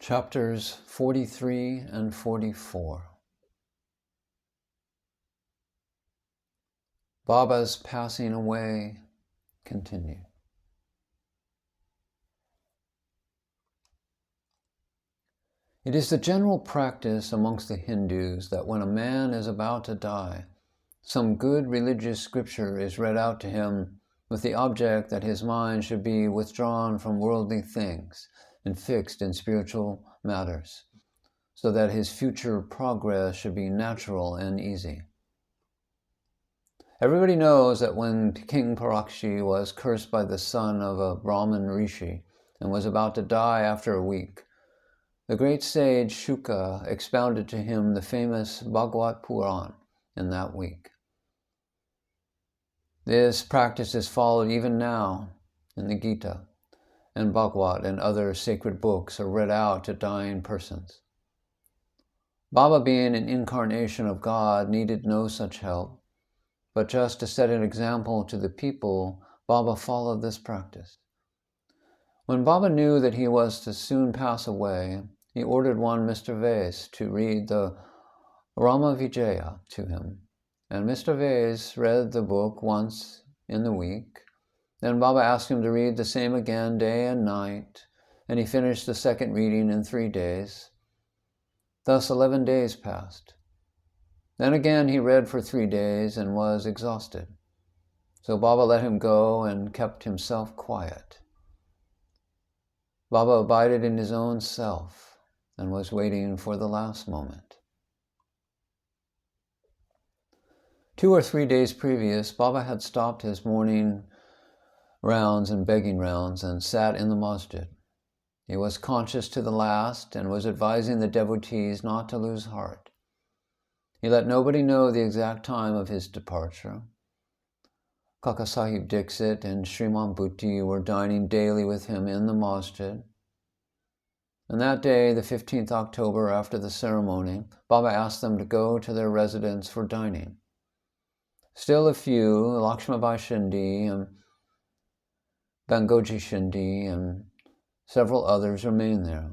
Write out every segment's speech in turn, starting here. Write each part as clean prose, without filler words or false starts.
Chapters 43 and 44. Baba's passing away continued. It is the general practice amongst the Hindus that when a man is about to die, some good religious scripture is read out to him with the object that his mind should be withdrawn from worldly things and fixed in spiritual matters, so that his future progress should be natural and easy. Everybody knows that when King Parakshi was cursed by the son of a Brahmin rishi and was about to die after a week, the great sage Shuka expounded to him the famous Bhagavad Puran in that week. This practice is followed even now in the Gita, and Bhagavad and other sacred books are read out to dying persons. Baba, being an incarnation of God, needed no such help, but just to set an example to the people, Baba followed this practice. When Baba knew that he was to soon pass away, he ordered one Mr. Vase to read the Rama Vijaya to him, and Mr. Vase read the book once in the week. Then Baba asked him to read the same again day and night, and he finished the second reading in 3 days. Thus 11 days passed. Then again he read for 3 days and was exhausted. So Baba let him go and kept himself quiet. Baba abided in his own self and was waiting for the last moment. 2 or 3 days previous, Baba had stopped his morning rounds and begging rounds and sat in the masjid. He was conscious to the last and was advising the devotees not to lose heart. He let nobody know the exact time of his departure. Kaka Sahib Dixit and Sriman Bhuti were dining daily with him in the masjid. And that day, the 15th October, after the ceremony, Baba asked them to go to their residence for dining. Still a few, Lakshmabai Shindi and Bangoji Shindi and several others remained there.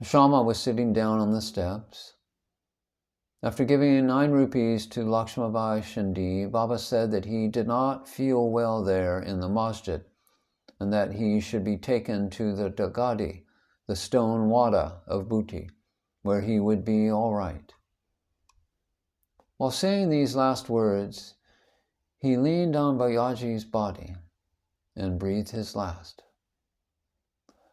Shama was sitting down on the steps. After giving 9 rupees to Lakshmabai Shindi, Baba said that he did not feel well there in the masjid and that he should be taken to the Dagadi, the stone wada of Bhuti, where he would be all right. While saying these last words, he leaned on Bayaji's body and breathed his last.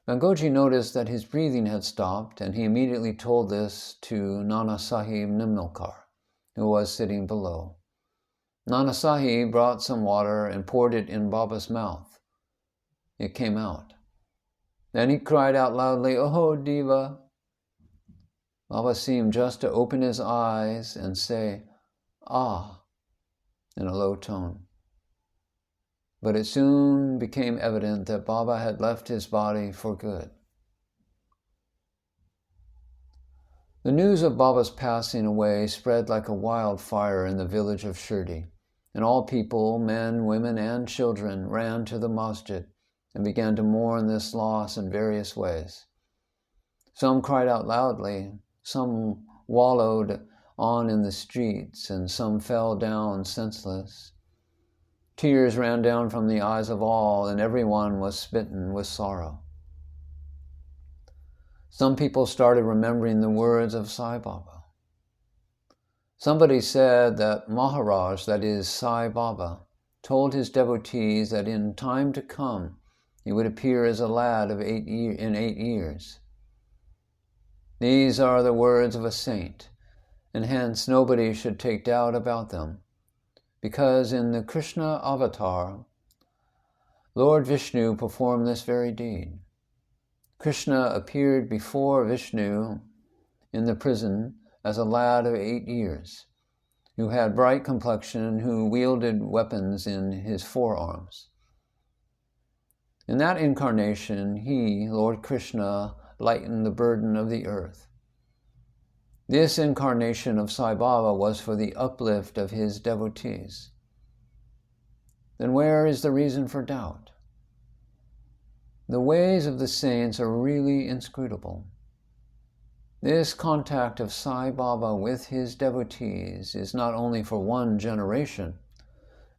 Bangoji noticed that his breathing had stopped, and he immediately told this to Nana Sahib Nimnokar, who was sitting below. Nana Sahib brought some water and poured it in Baba's mouth. It came out. Then he cried out loudly, "Oh, Diva!" Baba seemed just to open his eyes and say, "Ah," in a low tone. But it soon became evident that Baba had left his body for good. The news of Baba's passing away spread like a wildfire in the village of Shirdi, and all people, men, women, and children, ran to the masjid and began to mourn this loss in various ways. Some cried out loudly, some wallowed on in the streets, and some fell down senseless. Tears ran down from the eyes of all, and everyone was smitten with sorrow. Some people started remembering the words of Sai Baba. Somebody said that Maharaj, that is Sai Baba, told his devotees that in time to come he would appear as a lad of 8 years. These are the words of a saint, and hence nobody should take doubt about them, because in the Krishna avatar, Lord Vishnu performed this very deed. Krishna appeared before Vishnu in the prison as a lad of 8 years, who had bright complexion and who wielded weapons in his forearms. In that incarnation, he, Lord Krishna, lightened the burden of the earth. This incarnation of Sai Baba was for the uplift of his devotees. Then where is the reason for doubt? The ways of the saints are really inscrutable. This contact of Sai Baba with his devotees is not only for one generation,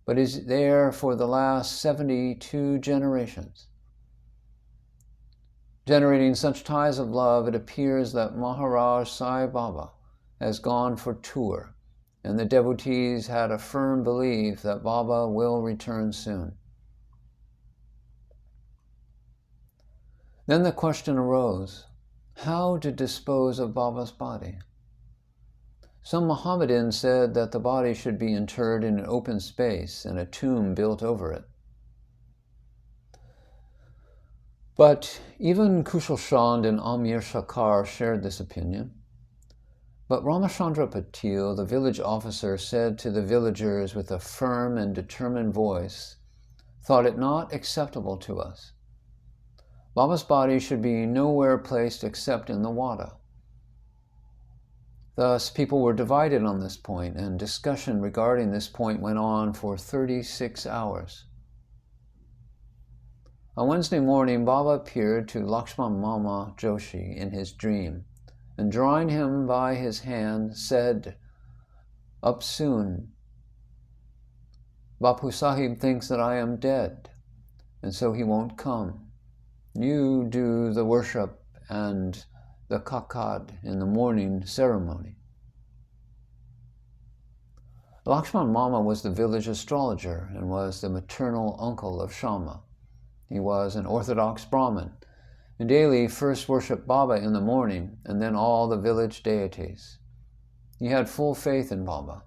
but is there for the last 72 generations. Generating such ties of love, it appears that Maharaj Sai Baba has gone for tour, and the devotees had a firm belief that Baba will return soon. Then the question arose, how to dispose of Baba's body? Some Mohammedans said that the body should be interred in an open space and a tomb built over it. But even Kushal Chand and Amir Shakar shared this opinion. But Ramachandra Patil, the village officer, said to the villagers with a firm and determined voice, thought it not acceptable to us. Baba's body should be nowhere placed except in the wada. Thus, people were divided on this point, and discussion regarding this point went on for 36 hours. On Wednesday morning, Baba appeared to Lakshman Mama Joshi in his dream, and drawing him by his hand, said, "Up soon. Bapu Sahib thinks that I am dead, and so he won't come. You do the worship and the kakad in the morning ceremony." Lakshman Mama was the village astrologer and was the maternal uncle of Shama. He was an orthodox Brahmin, and daily first worshipped Baba in the morning and then all the village deities. He had full faith in Baba.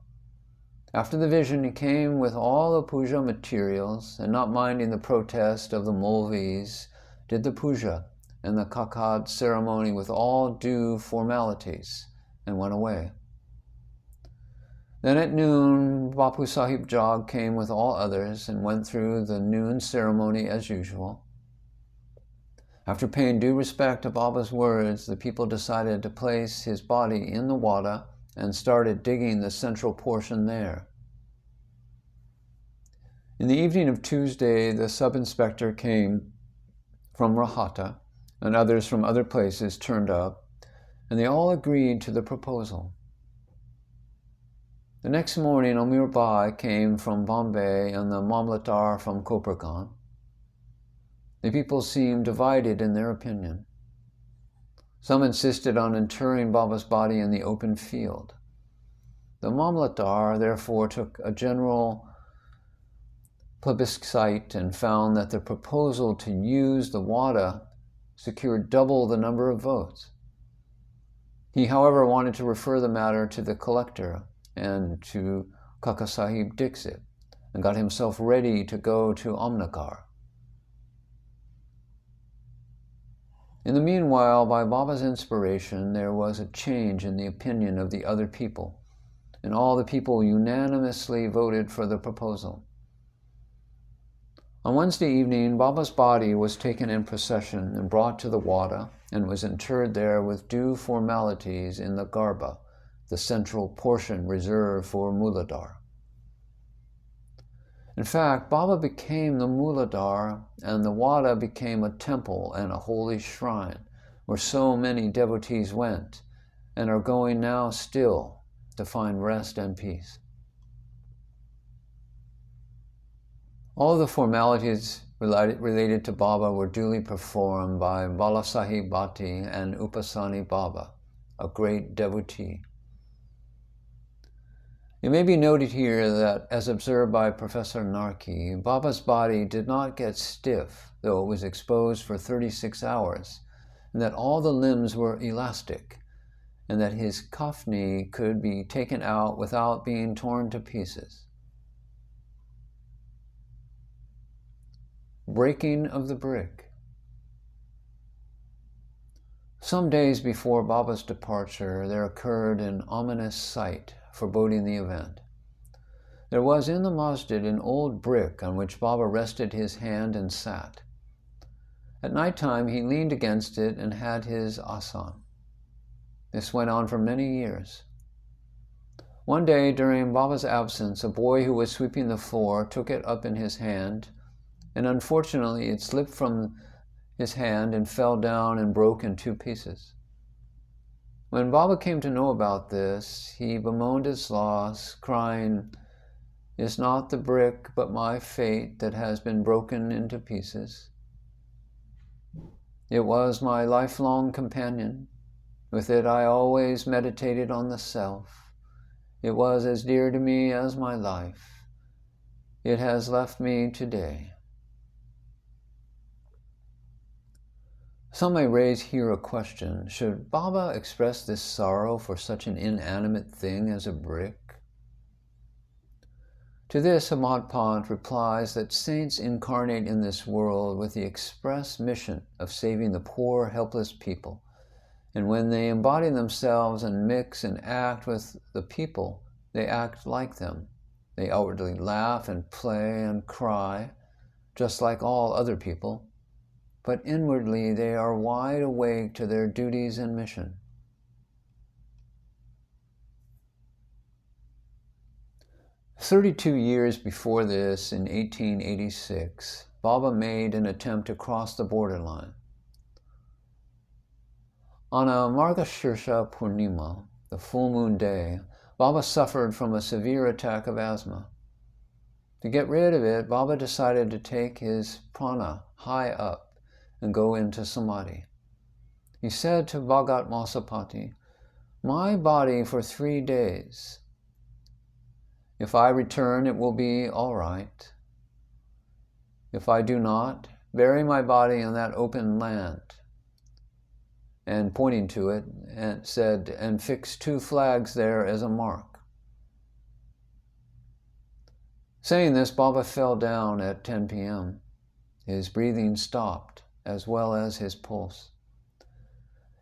After the vision, he came with all the puja materials, and not minding the protest of the Molvis, did the puja and the kakad ceremony with all due formalities, and went away. Then at noon, Bapu Sahib Jog came with all others and went through the noon ceremony as usual. After paying due respect to Baba's words, the people decided to place his body in the wada and started digging the central portion there. In the evening of Tuesday, the sub-inspector came from Rahata, and others from other places turned up, and they all agreed to the proposal. The next morning, Amir Bai came from Bombay and the Mamlatar from Koperkan. The people seemed divided in their opinion. Some insisted on interring Baba's body in the open field. The Mamlatar therefore took a general plebiscite and found that the proposal to use the wada secured double the number of votes. He, however, wanted to refer the matter to the collector and to Kaka Sahib Dixit, and got himself ready to go to Amnagar. In the meanwhile, by Baba's inspiration, there was a change in the opinion of the other people, and all the people unanimously voted for the proposal. On Wednesday evening, Baba's body was taken in procession and brought to the wada, and was interred there with due formalities in the garba, the central portion reserved for Muladhar. In fact, Baba became the Muladhar, and the wada became a temple and a holy shrine, where so many devotees went, and are going now still, to find rest and peace. All the formalities related to Baba were duly performed by Balasahib Bhatti and Upasani Baba, a great devotee. It may be noted here that, as observed by Professor Narki, Baba's body did not get stiff, though it was exposed for 36 hours, and that all the limbs were elastic, and that his kafni could be taken out without being torn to pieces. Breaking of the brick. Some days before Baba's departure, there occurred an ominous sight foreboding the event. There was in the masjid an old brick on which Baba rested his hand and sat. At night time, he leaned against it and had his asan. This went on for many years. One day, during Baba's absence, a boy who was sweeping the floor took it up in his hand, and unfortunately it slipped from his hand and fell down and broke in 2 pieces. When Baba came to know about this, he bemoaned his loss, crying, "Is not the brick but my fate that has been broken into pieces? It was my lifelong companion. With it I always meditated on the self. It was as dear to me as my life. It has left me today." Some may raise here a question: should Baba express this sorrow for such an inanimate thing as a brick? To this, Hemadpant replies that saints incarnate in this world with the express mission of saving the poor, helpless people. And when they embody themselves and mix and act with the people, they act like them. They outwardly laugh and play and cry, just like all other people. But inwardly they are wide awake to their duties and mission. "32 years before this, in 1886, Baba made an attempt to cross the borderline. On a Margashirsha Purnima, the full moon day, Baba suffered from a severe attack of asthma. To get rid of it, Baba decided to take his prana high up and go into samadhi. He said to Bhagat Masapati, "My body for 3 days. If I return, it will be all right. If I do not, bury my body in that open land." And pointing to it, and said, "And fix 2 flags there as a mark." Saying this, Baba fell down at 10 p.m. His breathing stopped, as well as his pulse.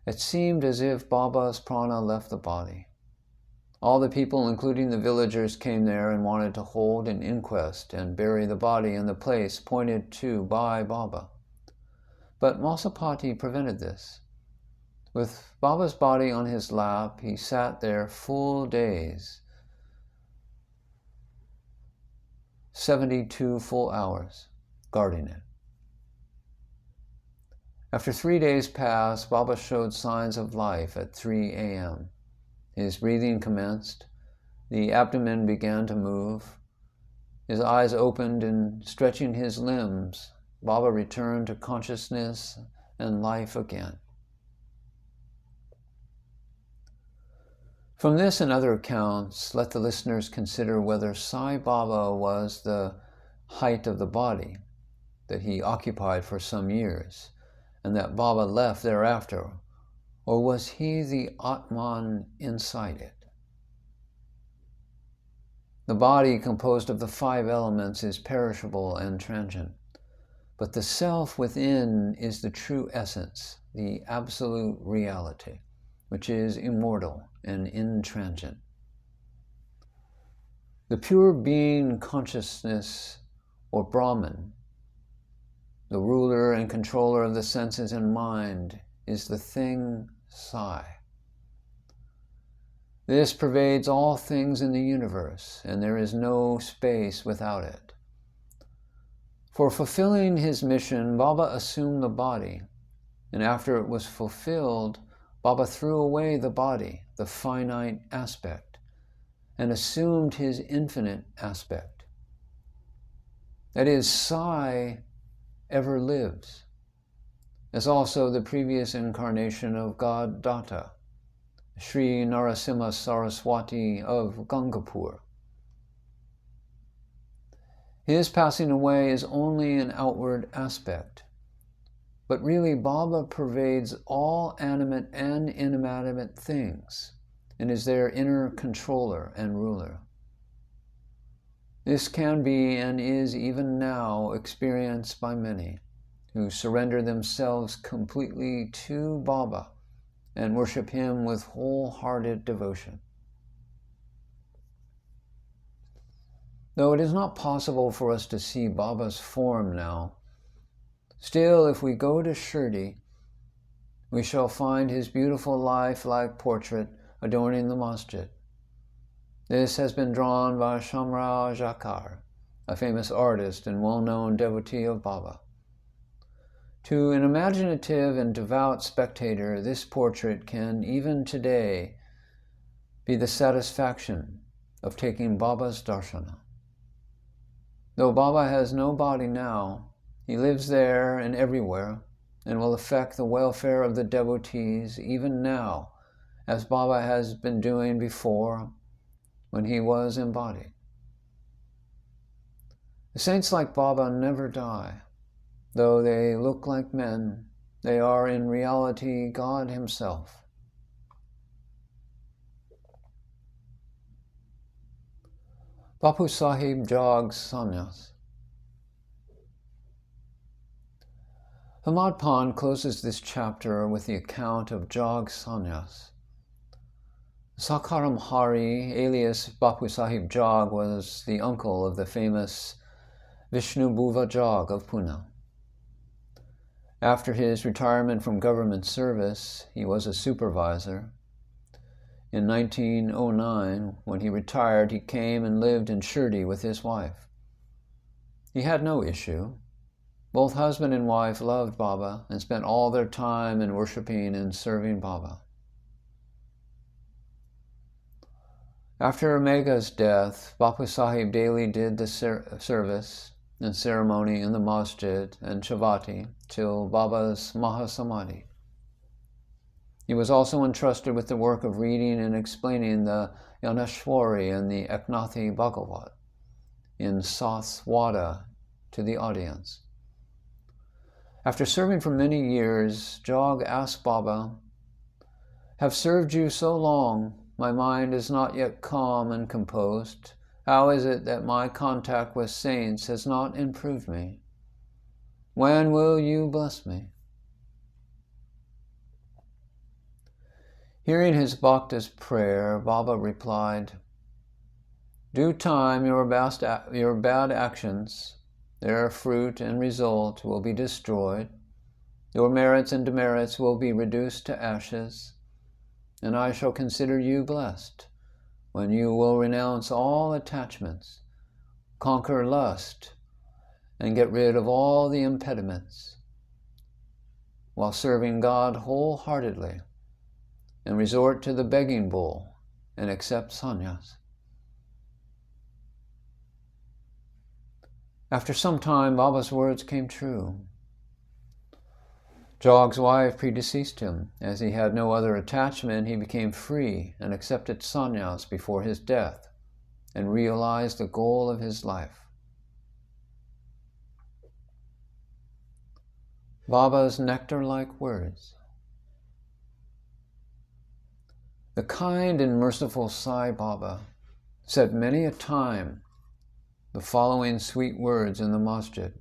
It seemed as if Baba's prana left the body. All the people, including the villagers, came there and wanted to hold an inquest and bury the body in the place pointed to by Baba. But Masapati prevented this. With Baba's body on his lap, he sat there full days, 72 full hours, guarding it. After 3 days passed, Baba showed signs of life at 3 a.m. His breathing commenced, the abdomen began to move, his eyes opened, and stretching his limbs, Baba returned to consciousness and life again. From this and other accounts, let the listeners consider whether Sai Baba was the height of the body that he occupied for some years, and that Baba left thereafter, or was he the Atman inside it? The body, composed of the 5 elements, is perishable and transient, but the self within is the true essence, the absolute reality, which is immortal and intransient. The pure being consciousness, or Brahman, the ruler and controller of the senses and mind, is the thing Sai. This pervades all things in the universe, and there is no space without it. For fulfilling his mission, Baba assumed the body, and after it was fulfilled, Baba threw away the body, the finite aspect, and assumed his infinite aspect. That is, Sai ever lives, as also the previous incarnation of God Datta, Sri Narasimha Saraswati of Gangapur. His passing away is only an outward aspect, but really Baba pervades all animate and inanimate things and is their inner controller and ruler. This can be and is even now experienced by many who surrender themselves completely to Baba and worship him with wholehearted devotion. Though it is not possible for us to see Baba's form now, still, if we go to Shirdi, we shall find his beautiful life-like portrait adorning the masjid. This has been drawn by Shamrao Jakar, a famous artist and well-known devotee of Baba. To an imaginative and devout spectator, this portrait can, even today, be the satisfaction of taking Baba's darshana. Though Baba has no body now, he lives there and everywhere, and will affect the welfare of the devotees even now, as Baba has been doing before when he was embodied. The saints like Baba never die. Though they look like men, they are in reality God Himself. Bapu Sahib jogs sannyas. Hemadpant closes this chapter with the account of jog sannyas. Sakaram Hari, alias Bapu Sahib Jog, was the uncle of the famous Vishnu Bhuva Jog of Pune. After his retirement from government service, he was a supervisor. In 1909, when he retired, he came and lived in Shirdi with his wife. He had no issue. Both husband and wife loved Baba and spent all their time in worshiping and serving Baba. After Megha's death, Bapu Sahib daily did the service and ceremony in the masjid and Chavati till Baba's Mahasamadhi. He was also entrusted with the work of reading and explaining the Yaneshwari and the Eknathi Bhagavat in Sathwada to the audience. After serving for many years, Jog asked Baba, "Have served you so long, my mind is not yet calm and composed. How is it that my contact with saints has not improved me? When will you bless me?" Hearing his bhakta's prayer, Baba replied, "Due time your bad actions, their fruit and result will be destroyed. Your merits and demerits will be reduced to ashes, and I shall consider you blessed when you will renounce all attachments, conquer lust, and get rid of all the impediments, while serving God wholeheartedly, and resort to the begging bowl and accept sannyas." After some time, Baba's words came true. Jog's wife predeceased him. As he had no other attachment, he became free and accepted sannyas before his death and realized the goal of his life. Baba's nectar-like words. The kind and merciful Sai Baba said many a time the following sweet words in the masjid.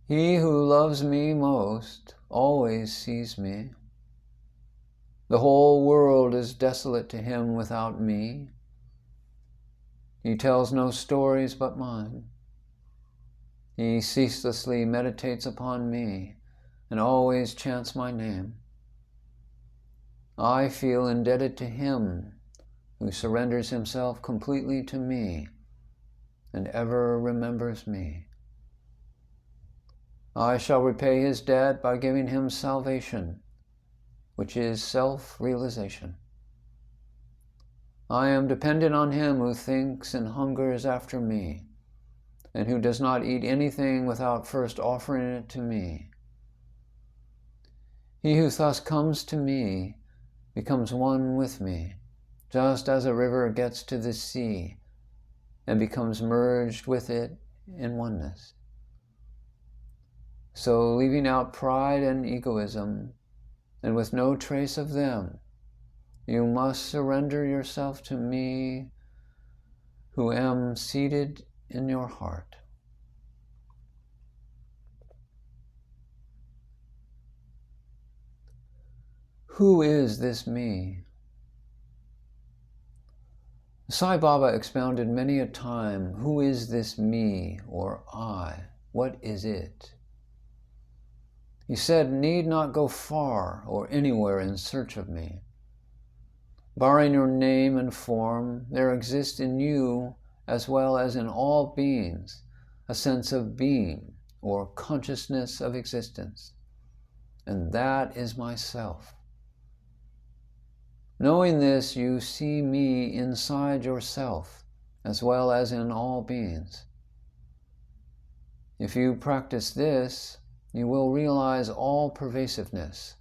"He who loves me most always sees me. The whole world is desolate to him without me. He tells no stories but mine. He ceaselessly meditates upon me and always chants my name. I feel indebted to him who surrenders himself completely to me and ever remembers me. I shall repay his debt by giving him salvation, which is self-realization. I am dependent on him who thinks and hungers after me, and who does not eat anything without first offering it to me. He who thus comes to me becomes one with me, just as a river gets to the sea and becomes merged with it in oneness. So, leaving out pride and egoism, and with no trace of them, you must surrender yourself to me, who am seated in your heart." Who is this me? Sai Baba expounded many a time, who is this me or I? What is it? He said, need not go far or anywhere in search of me. Barring your name and form, there exists in you, as well as in all beings, a sense of being or consciousness of existence, and that is myself. Knowing this, you see me inside yourself, as well as in all beings. If you practice this, you will realize all pervasiveness,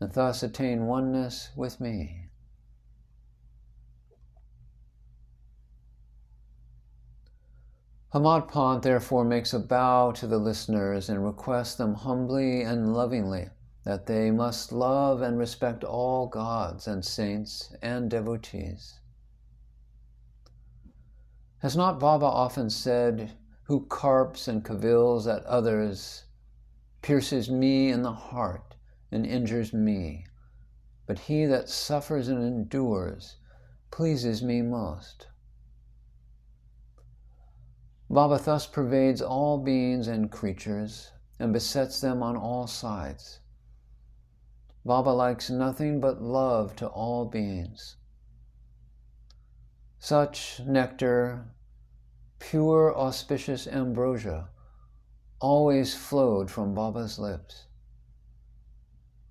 and thus attain oneness with me. Hemadpant therefore makes a bow to the listeners and requests them humbly and lovingly that they must love and respect all gods and saints and devotees. Has not Baba often said, "Who carps and cavils at others pierces me in the heart and injures me, but he that suffers and endures pleases me most"? Baba thus pervades all beings and creatures and besets them on all sides. Baba likes nothing but love to all beings. Such nectar, pure auspicious ambrosia, always flowed from Baba's lips.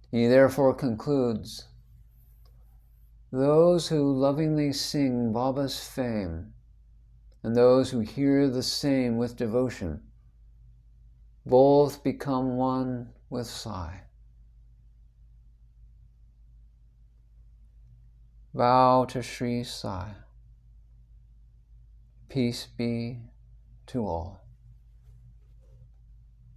He therefore concludes, "Those who lovingly sing Baba's fame, and those who hear the same with devotion, both become one with Sai." Vow to Sri Sai. Peace be to all.